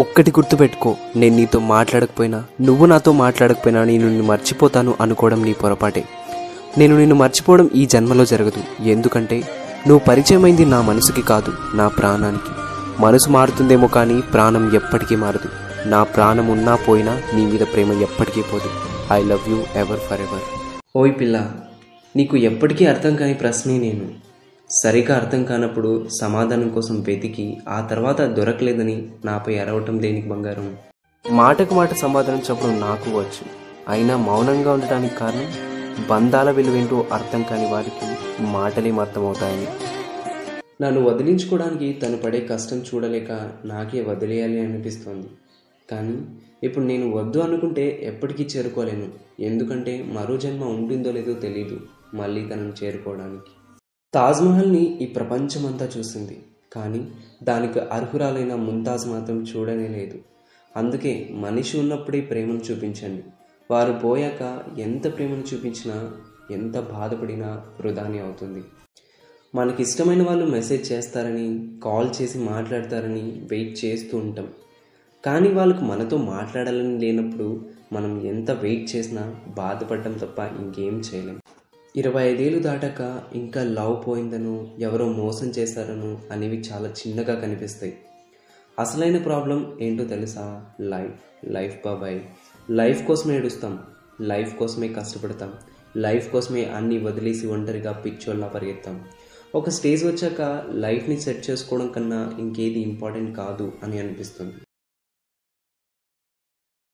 ఒక్కటి గుర్తుపెట్టుకో, నేను నీతో మాట్లాడకపోయినా, నువ్వు నాతో మాట్లాడకపోయినా నేను నిన్ను మర్చిపోతాను అనుకోవడం నీ పొరపాటే. నేను నిన్ను మర్చిపోవడం ఈ జన్మలో జరగదు. ఎందుకంటే నువ్వు పరిచయమైంది నా మనసుకి కాదు, నా ప్రాణానికి. మనసు మారుతుందేమో కానీ ప్రాణం ఎప్పటికీ మారదు. నా ప్రాణం ఉన్నా పోయినా నీ మీద ప్రేమ ఎప్పటికీ పోదు. I love you ever for ever. ఓయ్ పిల్ల, నీకు ఎప్పటికీ అర్థం కాని ప్రశ్నే నేను. సరిగా అర్థం కానప్పుడు సమాధానం కోసం వెతికి ఆ తర్వాత దొరకలేదని నాపై అరవటం దేనికి బంగారం? మాటకు మాట సమాధానం చెప్పడం నాకు వచ్చు. అయినా మౌనంగా ఉండటానికి కారణం బంధాల విలువేంటో అర్థం కాని వారికి మాటలేం అర్థమవుతాయని. నన్ను వదిలించుకోవడానికి తను పడే కష్టం చూడలేక నాకే వదిలేయాలి అనిపిస్తోంది. కానీ ఇప్పుడు నేను వద్దు అనుకుంటే ఎప్పటికీ చేరుకోలేను. ఎందుకంటే మరో జన్మ ఉంటుందో లేదో తెలీదు మళ్ళీ తనను చేరుకోవడానికి. తాజ్మహల్ని ఈ ప్రపంచమంతా చూసింది, కానీ దానికి అర్హురాలైన ముంతాజ్ మాత్రం చూడనే లేదు. అందుకే మనిషి ఉన్నప్పుడే ప్రేమను చూపించండి. వారు పోయాక ఎంత ప్రేమను చూపించినా, ఎంత బాధపడినా వృధానే అవుతుంది. మనకిష్టమైన వాళ్ళు మెసేజ్ చేస్తారని, కాల్ చేసి మాట్లాడతారని వెయిట్ చేస్తూ ఉంటాం. కానీ వాళ్ళకు మనతో మాట్లాడాలని లేనప్పుడు మనం ఎంత వెయిట్ చేసినా బాధపడటం తప్ప ఇంకేం చేయలేం. 25 ఏళ్ళు దాటాక ఇంకా లవ్ పోయిందనో, ఎవరో మోసం చేశారనో అనేవి చాలా చిన్నగా కనిపిస్తాయి. అసలైన ప్రాబ్లం ఏంటో తెలుసా? లైఫ్ బాబాయ్. లైఫ్ కోసమే ఏడుస్తాం, లైఫ్ కోసమే కష్టపడతాం, లైఫ్ కోసమే అన్నీ వదిలేసి ఒంటరిగా పిచ్చోళ్ళ పరిగెత్తాం. ఒక స్టేజ్ వచ్చాక లైఫ్ని సెట్ చేసుకోవడం కన్నా ఇంకేది ఇంపార్టెంట్ కాదు అని అనిపిస్తుంది.